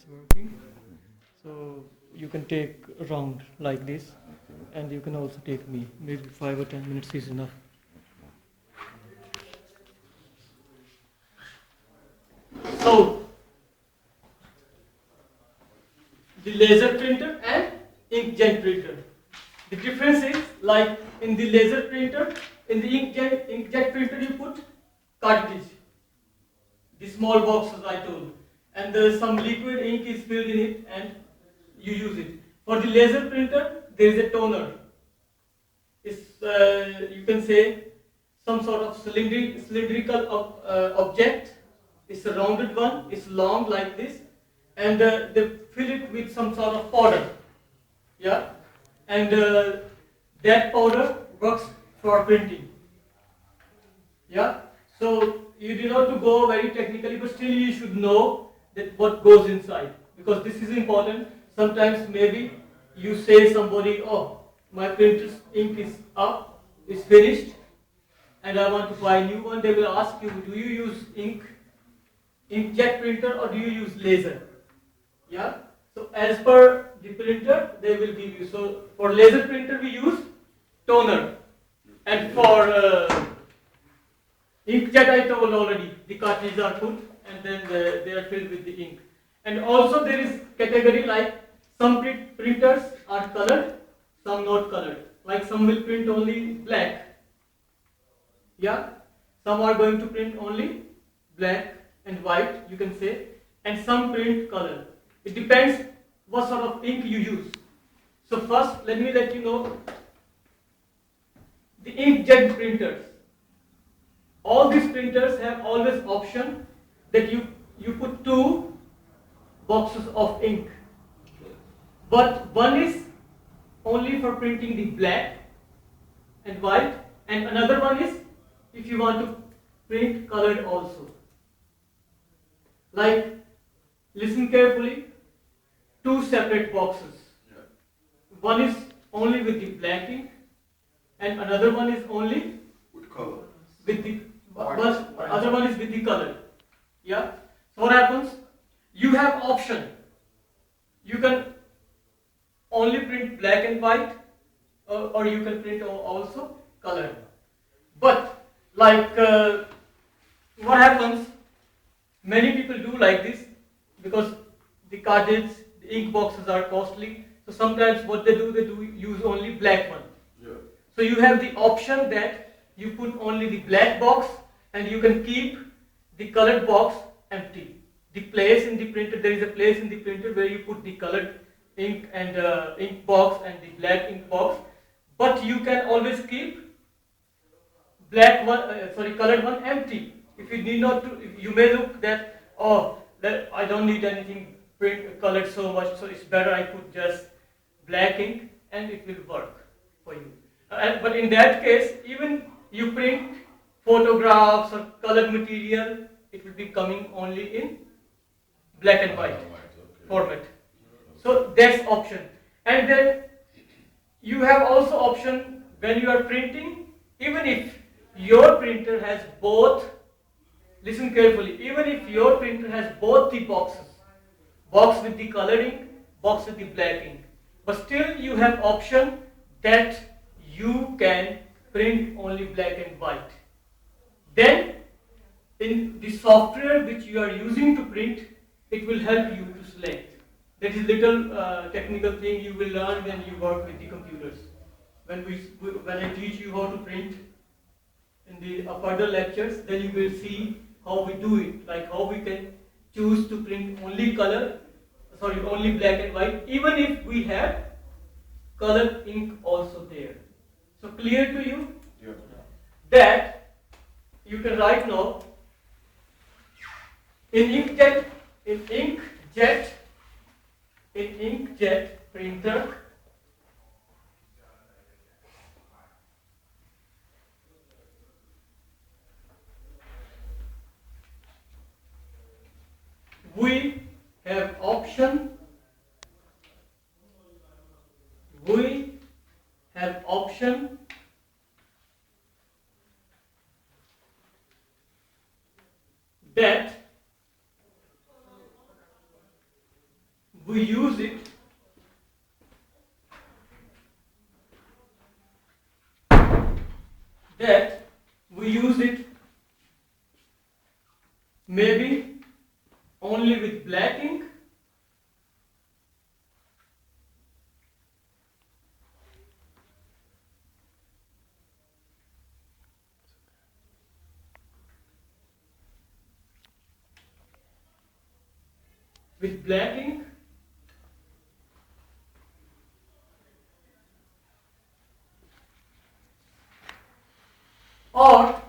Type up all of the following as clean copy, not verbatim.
working. So you can take a round like this, and you can also take me. Maybe 5 or 10 minutes is enough. So the laser printer and inkjet printer. The difference is, like in the laser printer, in the inkjet printer you put cartridge, the small boxes I told, and some liquid ink is filled in it and you use it. For the laser printer, there is a toner. It's you can say some sort of cylindrical object. It's a rounded one. It's long like this, and they fill it with some sort of powder. Yeah, and that powder works for printing. Yeah, so you do not to go very technically, but still you should know that what goes inside, because this is important. Sometimes maybe you say somebody, oh, my printer's ink is up, is finished, and I want to buy a new one. They will ask you, do you use inkjet printer or do you use laser? Yeah. So as per the printer, they will give you. So for laser printer we use toner, and for inkjet I told already, the cartridges are put and then they are filled with the ink. And also there is category like some printers are colored, some not colored. Like some will print only black. Yeah, some are going to print only black and white, you can say, and some print color. It depends what sort of ink you use. So first, let me let you know the inkjet printers. All these printers have always option that you put two boxes of ink, but one is only for printing the black and white, and another one is if you want to print colored also. Like, listen carefully, two separate boxes. One is only with the black ink and another one is only with color. With the other one is with the color. Yeah. So what happens? You have option. You can only print black and white, or you can print also color. But like what happens? Many people do like this because the cartridge, the ink boxes are costly. So sometimes what they do use only black one. Yeah. So you have the option that you put only the black box and you can keep the colored box empty. The place in the printer, there is a place in the printer where you put the colored ink and ink box and the black ink box, but you can always keep black one, colored one empty. If you need not to, you may look that, oh, that I don't need anything print colored so much, so it's better I put just black ink and it will work for you. But in that case, even you print photographs or colored material, it will be coming only in black and white format. So that's option. And then you have also option when you are printing, even if your printer has both, listen carefully, even if your printer has both the boxes, box with the colored ink, box with the black ink, but still you have option that you can print only black and white. Then in the software which you are using to print, it will help you to select. That is little technical thing you will learn when you work with the computers. When I teach you how to print in the further lectures, then you will see how we do it, like how we can choose to print only only black and white, even if we have colored ink also there. So clear to you? Yeah. That you can write now in inkjet printer, we have option that we use it maybe only with black ink, with black ink, or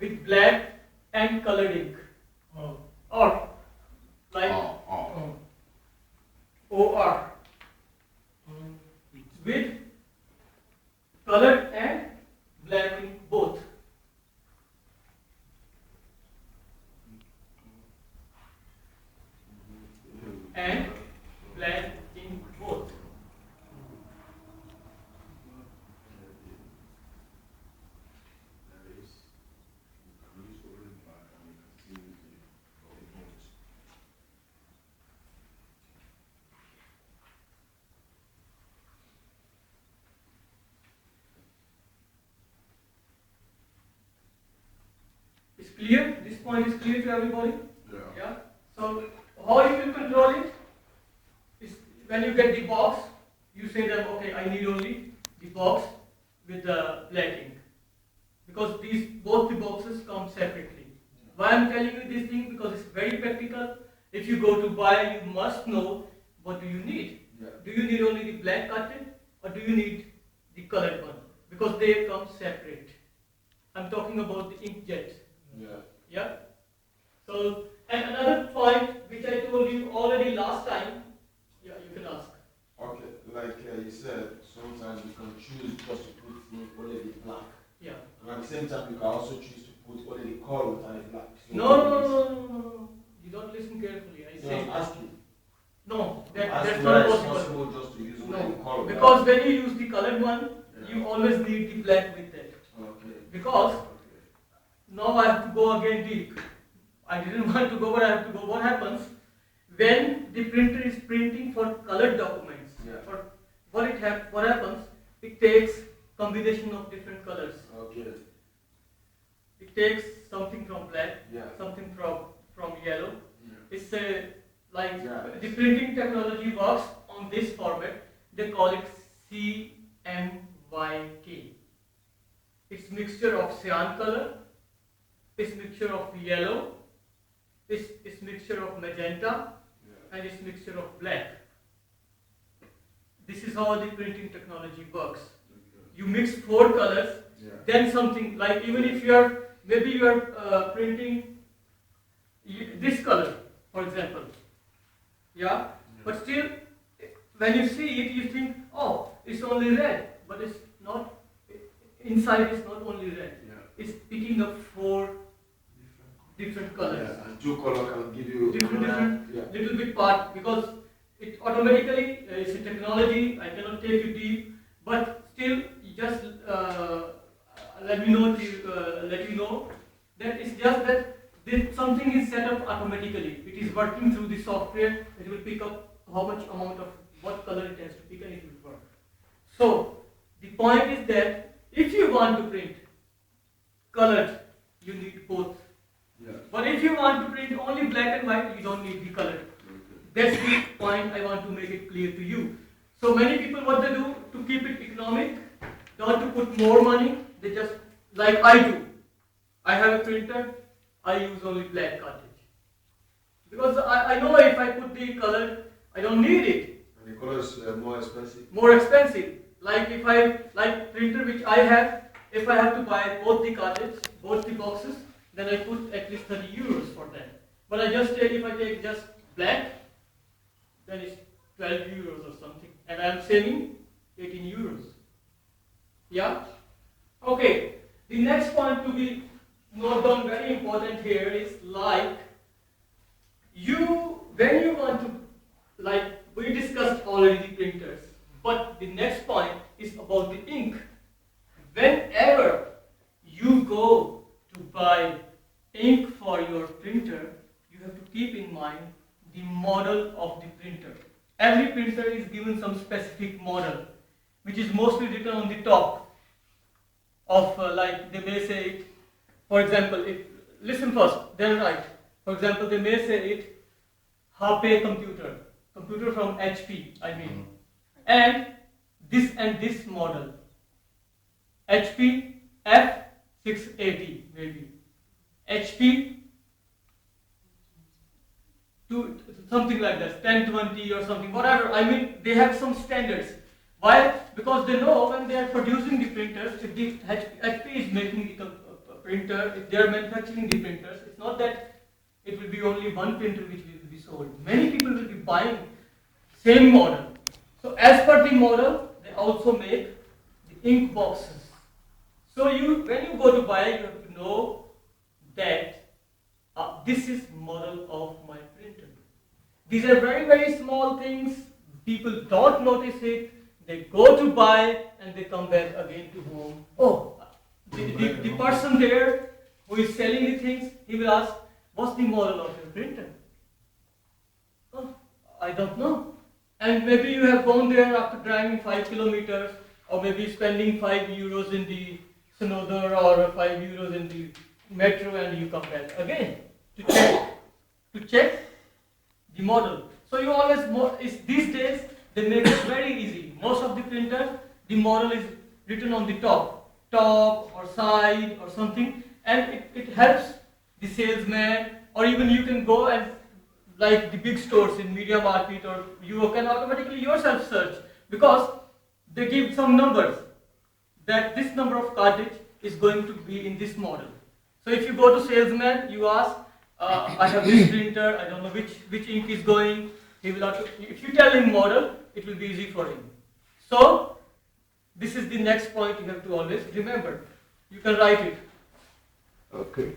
with black and colored ink, or like OR, with colored and black ink both. And black ink both. It's clear? This point is clear to everybody? Yeah. So how you will control it is when you get the box, you say that okay, I need only the box with the black ink, because these both the boxes come separately. Why I'm telling you this thing? Because it's very practical. If you go to buy, you must know what do you need. Do you need only the black cartridge or do you need the colored one? Because they come separate. I'm talking about the inkjet. Yeah. So, and another point which I told you already last time. Yeah, you can ask. Okay, like you said, sometimes you can choose just to put only the black. Yeah. And at the same time, you can also choose to put only the color without the black. So No. You don't listen carefully. I say. I'm asking. No, that's not possible. Just to use only the color. Because when you use the colored one, you always need the black with it. Okay. Because now I have to go again deep. I didn't want to go, but I have to go. What happens when the printer is printing for colored documents? What happens? It takes combination of different colors. Okay. It takes something from black, something from yellow. It's like the printing technology works on this format. They call it CMYK. It's mixture of cyan color. It's mixture of yellow. It's mixture of magenta, and it's mixture of black. This is how the printing technology works. You mix 4 colors, then something like, even if you are printing this color, for example, but still when you see it, you think, oh, it's only red, but it's not. Inside it's not only red. It's picking up 4 different colors. And 2 colors can give you different little bit part, because it automatically it's a technology. I cannot take you deep, but still just let you know that it's just that something is set up automatically. It is working through the software. It will pick up how much amount of what color it has to pick, and it will work. So the point is that if you want to print colored, you need both. But if you want to print only black and white, you don't need the color. That's the point I want to make it clear to you. So many people, what they do to keep it economic, not to put more money, they just, like I do. I have a printer, I use only black cartridge. Because I know if I put the color, I don't need it. And the color is more expensive? More expensive. Like if like printer which I have, if I have to buy both the cartridge, both the boxes, then I put at least 30 euros for that. But if I take just black, then it's 12 euros or something. And I am saving 18 euros. Yeah? Okay. The next point to be noted down, very important here, is like when you want to, like we discussed already the printers, but the next point is about the ink. Whenever you go to buy ink for your printer, you have to keep in mind the model of the printer. Every printer is given some specific model, which is mostly written on the top of, like they may say it, for example, listen first, then write. For example, they may say it, HP computer from HP, I mean, and this model, HP F680 maybe, HP to something like that, 1020 or something, whatever. I mean, they have some standards. Why? Because they know when they are producing the printers, if the HP is making the printer, if they are manufacturing the printers, it's not that it will be only one printer which will be sold. Many people will be buying same model. So as per the model, they also make the ink boxes. So when you go to buy, you have to know that this is model of my printer. These are very, very small things. People don't notice it. They go to buy and they come back again to home. Oh, the person there who is selling the things, he will ask, what's the model of your printer? Oh, I don't know. And maybe you have gone there after driving 5 kilometers, or maybe spending €5 in the Snowder or €5 in the metro, and you come back again to check the model. So you always, these days they make it very easy. Most of the printers, the model is written on the top or side or something, and it helps the salesman, or even you can go and, like the big stores in Media Market, or you can automatically yourself search, because they give some numbers that this number of cartridge is going to be in this model. So if you go to salesman, you ask, I have this printer, I don't know which ink is going. He will if you tell him model, it will be easy for him. So this is the next point you have to always remember. You can write it. Okay.